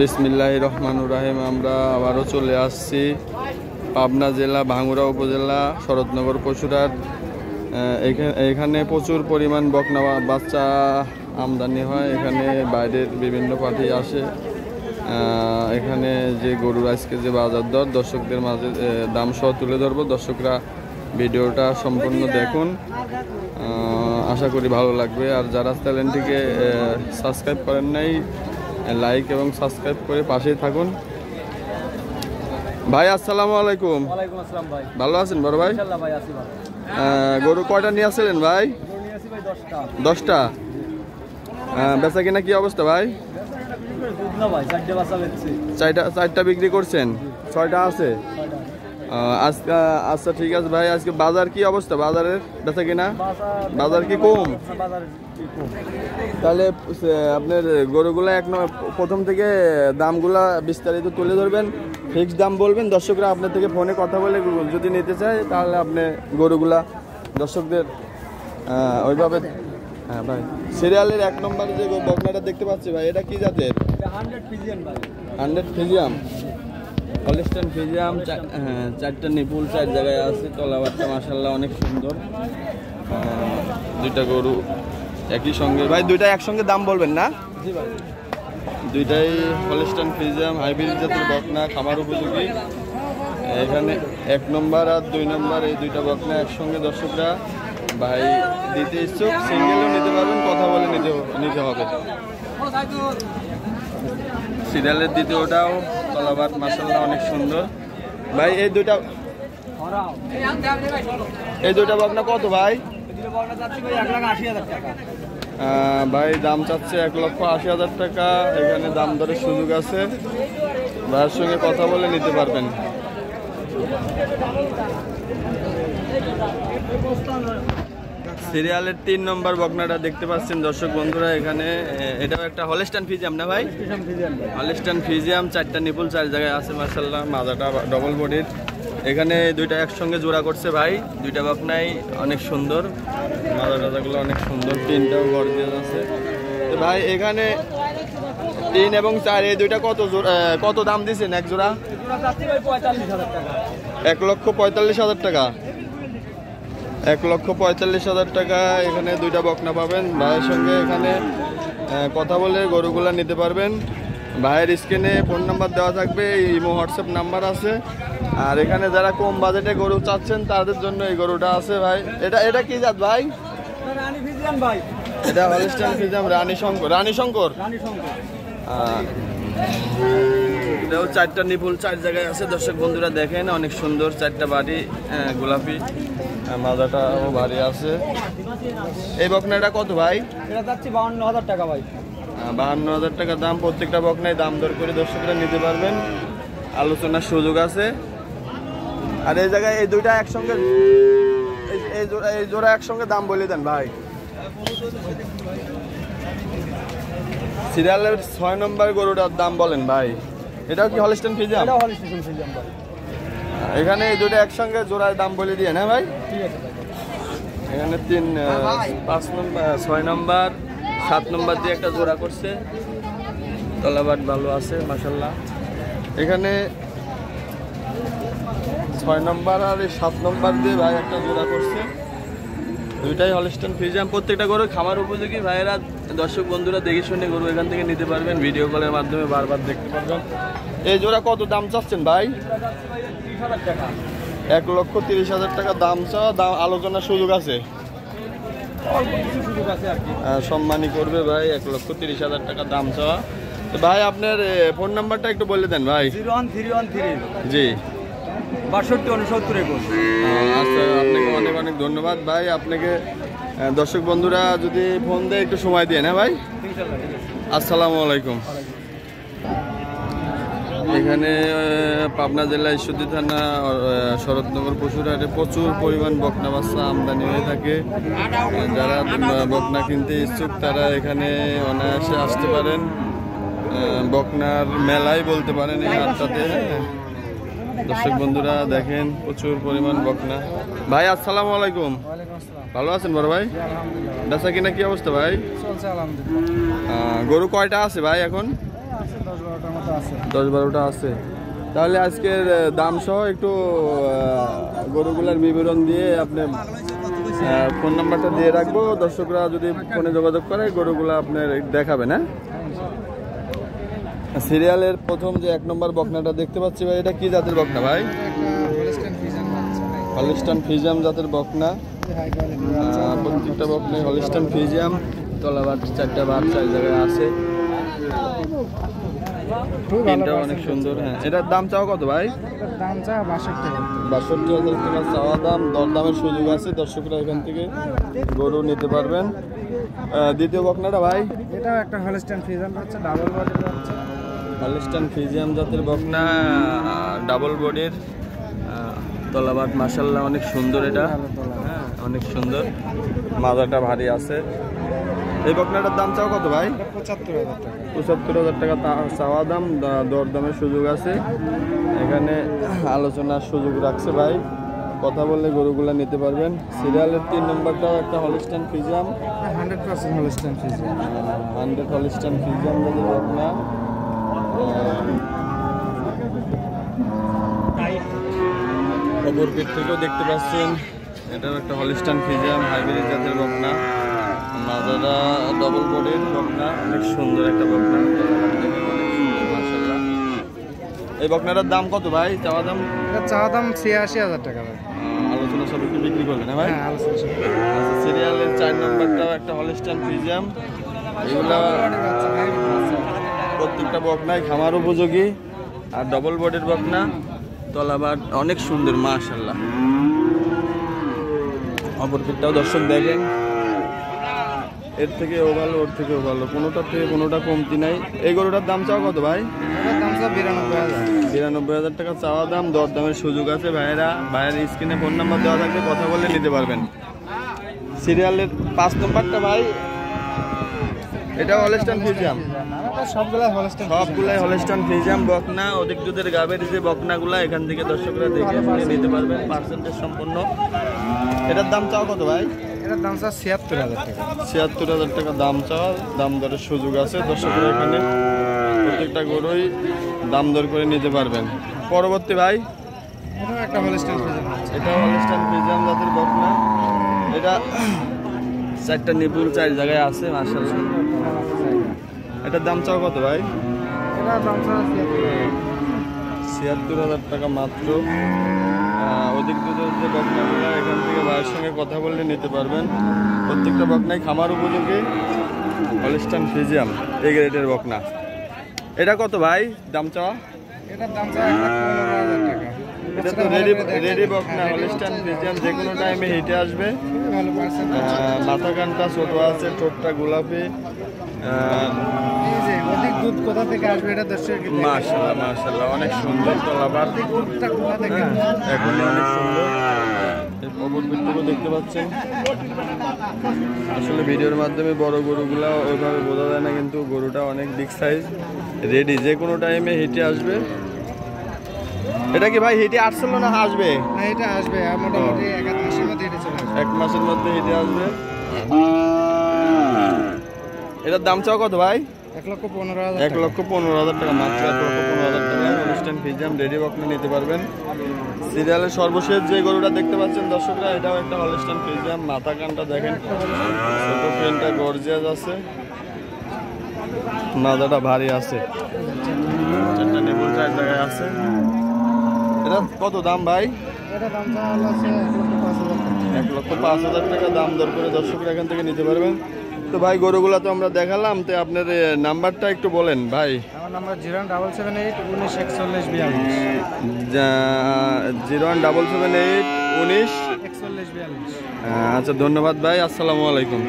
বিসমিল্লাহির রহমানুর রহিম। আমরা আবারও চলে আসছি পাবনা জেলা ভাঙ্গুড়া উপজেলা শরৎনগর পশুরহাট। এখানে প্রচুর পরিমাণ বকনা বাচ্চা আমদানি হয়। এখানে বাইরের বিভিন্ন পার্টি আসে। এখানে যে গরুর আজকে যে বাজার দর দর্শকদের মাঝে দাম সহ তুলে ধরবো। দর্শকরা ভিডিওটা সম্পূর্ণ দেখুন, আশা করি ভালো লাগবে। আর যারা চ্যানেলটিকে সাবস্ক্রাইব করেন নাই, লাইক এবং সাবস্ক্রাইব করে পাশেই থাকুন। ভাই আসসালামু আলাইকুম। ওয়ালাইকুম আসসালাম ভাই। ভালো আছেন বড় ভাই? ইনশাআল্লাহ ভাই আছি ভালো। গরু কয়টা নিয়ে আসছিলেন ভাই? গরু নিয়ে আসি ভাই 10টা। 10টা। বেচা কিনা কি অবস্থা ভাই? দুধ না ভাই, 4টে বাচ্চা বেচছি। 4টা বিক্রি করছেন, 6টা আছে। আজকে আচ্ছা ঠিক আছে ভাই। আজকে বাজার কি অবস্থা? বাজারের বেচা কিনা বাজার কি কম? বাজার কি কম? তাহলে আপনার গরুগুলা প্রথম থেকে দামগুলা বিস্তারিত তুলে ধরবেন, ফিক্সড দাম বলবেন। দর্শকরা আপনার থেকে ফোনে কথা বলে যদি নিতে চায় তাহলে আপনি গরুগুলা দর্শকদের ওইভাবে। হ্যাঁ ভাই, সিরিয়ালের 1 নম্বরে যে বকনাটা দেখতে পাচ্ছি ভাই, এটা কি জাতের? 100 ফিজিয়ান ভাই। 100 ফিজিয়াম, হলিস্টাইন ফিজিয়াম। 4টা নিপুল 4 জায়গায় আছে। তলাবারটা মাশাআল্লাহ অনেক সুন্দর। 2টা গরু একই সঙ্গে ভাই, 2টা একসঙ্গে দাম বলবেন না? জি ভাই। 2টাই হলিস্টাইন ফিজিয়াম, হাইব্রিড জাতের বকনা, খামার উপযোগী। এখানে 1 নম্বর আর 2 নম্বর এই 2টা বকনা একসঙ্গে দর্শকরা ভাই দিতে ইচ্ছুক। সিঙ্গেলও নিতে পারবেন, কথা বলে নিতে হবে। সিরিয়ালের দ্বিতীয়টাও তলাবাট মাশাআল্লাহ অনেক সুন্দর ভাই। এই 2টা বকনা কত ভাই? ভাই দাম চাচ্ছে 1,80,000 টাকা। এখানে দাম দরের সুযোগ আছে, ভাইয়ের সঙ্গে কথা বলে নিতে পারবেন। সিরিয়ালের 3 নম্বর বকনাটা দেখতে পাচ্ছেন দর্শক বন্ধুরা। এখানে এটাও একটা হলিস্টাইন ফিজিয়াম না ভাই? হলিস্টাইন ফিজিয়াম, 4টা নিপুল 4 জায়গায় আছে মাশাআল্লাহ। মাজাটা ডবল বডির। এখানে 2টা একসঙ্গে জোড়া করছে ভাই। 2টা বকনাই অনেক সুন্দর, মাজা টাজাগুলো অনেক সুন্দর। 3টাও গর্জিয়াস আছে ভাই। এখানে 3 এবং 4 এই 2টা কত দাম দিচ্ছেন এক জোড়া? 1,45,000 টাকা। 1,45,000 টাকা। এখানে 2টা বকনা পাবেন। ভাইয়ের সঙ্গে এখানে কথা বলে গরুগুলা নিতে পারবেন। ভাইয়ের স্ক্রিনে ফোন নাম্বার দেওয়া থাকবে, ইমো হোয়াটসঅ্যাপ নাম্বার আছে। আর এখানে যারা কম বাজেটে গরু চাচ্ছেন তাদের জন্য এই গরুটা আছে ভাই। এটা কি জাত ভাই? রানী ফিজিয়ান ভাই। এটা হলিস্টাইন ফিজিয়াম রানী শঙ্কর। এটাও 4টা নিপুল 4 জায়গায় আছে দর্শক বন্ধুরা দেখেন। অনেক সুন্দর 4টা বাড়ি, গোলাপি, মাজাটাও ভারী আছে। এই বকনাটা কত ভাই? এটা যাচ্ছে 52,000 টাকা ভাই। 52,000 টাকা দাম। প্রত্যেকটা বকনায় দাম দর করে দর্শকরা নিতে পারবেন, আলোচনার সুযোগ আছে। আর এই জায়গায় এই 2টা একসঙ্গে এই জোড়া একসঙ্গে দাম বলে দেন ভাই। সিরিয়ালের 6 নম্বর গরুটার দাম বলেন ভাই। এটাও কি হলিস্টাইন ফিজিয়াম? এটাও হলিস্টাইন ফিজিয়াম ভাই। এখানে এই 2টা একসঙ্গে জোড়ায় দাম বলে দিয়ে না ভাই? ঠিক আছে ভাই। এখানে 3, 5 নম্বর, 6 নম্বর, 7 নম্বর দিয়ে একটা জোড়া করছে। তলাবাট ভালো আছে মাশাআল্লাহ। এখানে 6 নম্বর আর 7 নম্বর দিয়ে ভাই একটা জোড়া করছে। 2টাই হলিস্টাইন ফিজিয়াম। প্রত্যেকটা গরু খামার উপযোগী। ভাইয়েরা দর্শক বন্ধুরা দেখে শুনে গরু এখান থেকে নিতে পারবেন, ভিডিও কলের মাধ্যমে বারবার দেখতে পারবেন। এই জোড়া কত দাম চাচ্ছেন ভাই? 1,30,000 টাকা দাম চাওয়া। দাম আলোচনার সুযোগ আছে, সম্মানী করবে ভাই। 1,30,000 টাকা দাম চাওয়া। তো ভাই আপনার ফোন নাম্বারটা একটু বলে দেন ভাই। 01313 জি 626921। আচ্ছা, আপনাকে অনেক অনেক ধন্যবাদ ভাই। আপনাকে দর্শক বন্ধুরা যদি ফোন দেয় একটু সময় দিয়ে না ভাই। আসসালামু আলাইকুম। এখানে পাবনা জেলা ঈশ্বরদী থানা শরৎনগর পশুরহাটে প্রচুর পরিমাণ বকনা বাচ্চা আমদানি হয়ে থাকে। যারা বকনা কিনতে ইচ্ছুক তারা এখানে অনায়াসে আসতে পারেন। বকনার মেলাই বলতে পারেন এই হাটটাতে। দর্শক বন্ধুরা দেখেন প্রচুর পরিমাণ বকনা। ভাই আসসালামু আলাইকুম। ভালো আছেন বড় ভাই? বেচা কিনা কি অবস্থা ভাই? চলছে আলহামদুলিল্লাহ। গরু কয়টা আছে ভাই এখন? 10-12টার মতো আছে। 10-12টা আছে। তাহলে আজকের দাম সহ একটু গরুগুলার বিবরণ দিয়ে আপনি ফোন নাম্বারটা দিয়ে রাখবো, দর্শকরা যদি ফোনে যোগাযোগ করে গরুগুলা আপনার দেখাবেন। হ্যাঁ, সিরিয়ালের প্রথম যে 1 নম্বর বকনাটা দেখতে পাচ্ছি ভাই, এটা কি জাতের বকনা ভাই? হলিস্টান ফ্রিজিয়াম জাতের বকনা। প্রত্যেকটা বকনায় হলিস্টান ফ্রিজিয়াম, তলাবার 4টা বার 4 জায়গায় আছে, তিনটা অনেক সুন্দর। হ্যাঁ, এটার দাম চাও কত ভাই? দাম চা 62,000 টাকা চাওয়া দাম, দরদামের সুযোগ আছে, দর্শকরা এখান থেকে গরু নিতে পারবেন। দ্বিতীয় বকনাটা ভাই, এটাও একটা হলিস্টান ফ্রিজিয়ান হচ্ছে, ডাবল বডির হচ্ছে। হলিস্টান ফ্রিজিয়াম জাতের বকনা, ডাবল বডির, তলাবাট মাশাআল্লাহ অনেক সুন্দর। এটা হ্যাঁ অনেক সুন্দর, মাজাটা ভারী আছে। এই বকনাটার দাম চাও কত ভাই? 75,000 টাকা। 75,000 টাকা চাওয়া দাম, দরদামের সুযোগ আছে, এখানে আলোচনার সুযোগ রাখছে ভাই, কথা বললে গরুগুলা নিতে পারবেন। সিরিয়ালের 3 নম্বরটাও একটা হলিস্টান ফ্রিজিয়াম, 100% হলিস্টান ফ্রিজিয়ান। 100 হলিস্টান ফ্রিজিয়াম জাতের বকনা। অপর পিঠ থেকেও দেখতে পাচ্ছেন, এটাও একটা হলিস্টান ফ্রিজিয়াম হাইব্রিড জাতের বকনা, মাজারা ডবল বডির বকনা, অনেক সুন্দর একটা বকনা, মাশাআল্লাহ। এই বকনাটার দাম কত ভাই চাওয়া দাম? এটা চাওয়া দাম 86,000 টাকা ভাই। আলোচনা সব একটু বিক্রি করবেন না ভাই? হ্যাঁ, আলোচনা সব। আচ্ছা, সিরিয়ালের 4 নম্বরটাও একটা হলিস্টান ফ্রিজিয়াম, এগুলা প্রত্যেকটা বকনাই খামার উপযোগী আর ডবল বডির বকনা, তলাবার অনেক সুন্দর মাশাআল্লাহ। অপর পিঠটাও দর্শক দেখেন, এর থেকে ও ভালো, ওর থেকে ও ভালো, কোনোটার থেকে কোনোটা কমতি নাই। এই গরুটার দাম চাও কত ভাই? এটার দাম চা 92,000। 92,000 টাকা চাওয়া দাম, দরদামের সুযোগ আছে। ভাইয়ের স্ক্রিনে ফোন নাম্বার দেওয়া থাকবে, কথা বলে নিতে পারবেন। সিরিয়ালের 5 নম্বরটা ভাই, এটা হলিস্টান ফ্রিজিয়াম, সবগুলাই হলিস্টান ফ্রিজিয়াম বকনা, অধিক দুধের গাবের যে বকনাগুলা, এখান থেকে দর্শকরা দেখে শুনে নিতে পারবেন, পার্সেন্টেজ সম্পন্ন। এটার দাম চাও কত ভাই? এটার দাম চা 76,000 টাকা। 76,000 টাকা দাম চাওয়া, দাম দরের সুযোগ আছে, দর্শকরা এখানে প্রত্যেকটা গরুই দাম দর করে নিতে পারবেন। পরবর্তী ভাই, এটাও একটা হলিস্টান ফ্রিজিয়ান। এটা হলিস্টান ফ্রিজিয়াম জাতের বকনা, এটা 4টা নিপুল 4 জায়গায় আছে মাশাআল্লাহ। এটার দাম চাও কত ভাই? এটার দাম চা 76,000 টাকা মাত্র। অধিক দুধের যে বকনাগুলো, এখান থেকে ভাইয়ের সঙ্গে কথা বললে নিতে পারবেন। প্রত্যেকটা বকনাই খামার উপযোগী, হলিস্টান ফ্রিজিয়াম এই গ্রেডের বকনা। এটা কত ভাই দাম চাওয়া? এটার দাম চা 15,000 টাকা। এটা তো রেডি বকনা, হলিস্টান ফ্রিজিয়াম, যে কোনো টাইমে হিটে আসবে। ভালো পার্সেন্ট। মাথা কানটা ছোট আছে, ঠোঁটটা গোলাপি, এই যে অধিক দুধ কোথা থেকে আসবে এটা দর্শক মাশাআল্লাহ মাশাআল্লাহ অনেক সুন্দর তলাবার, দুধটা কোথা থেকে? এখনই অনেক সুন্দর। এই অপর পিঠটাও দেখতে পাচ্ছেন, আসলে ভিডিওর মাধ্যমে বড় গরুগুলা ওইভাবে বোঝা যায় না, কিন্তু গরুটা অনেক বিগ সাইজ, রেডি, যে কোনো টাইমে হিটে আসবে। এটা কি ভাই হিটে আসছিল না আসবে? না, এটা আসবে মোটামুটি 1 মাসের মধ্যে হিটে চলে আসবে। 1 মাসের মধ্যে হিটে আসবে। এটার দাম চাও কত ভাই? 1,15,000 1,15,000 টাকা মাত্র, 1,15,000 টাকা হলিস্টান ফ্রিজিয়াম রেডি বকনা নিতে পারবেন। সিরিয়ালের সর্বশেষ যে গরুটা দেখতে পাচ্ছেন দর্শকরা, এটাও একটা হলিস্টান ফ্রিজিয়াম, মাথা কানটা দেখেন, ছোট পেনটা গর্জিয়াস আছে, মাজাটা ভারী আছে, 4টা নিপুল 4 জায়গায় আছে। এটা কত দাম ভাই? এটা দাম চা হচ্ছে 1,05,000 টাকা দাম দর করে দর্শকরা এখান থেকে নিতে পারবেন। তো ভাই গরুগুলা তো আমরা দেখালাম, তো আপনার নাম্বারটা একটু বলেন ভাই। আমার নাম্বার 01778 194142। 01778 19 4142। আচ্ছা ধন্যবাদ ভাই, আসসালামু আলাইকুম।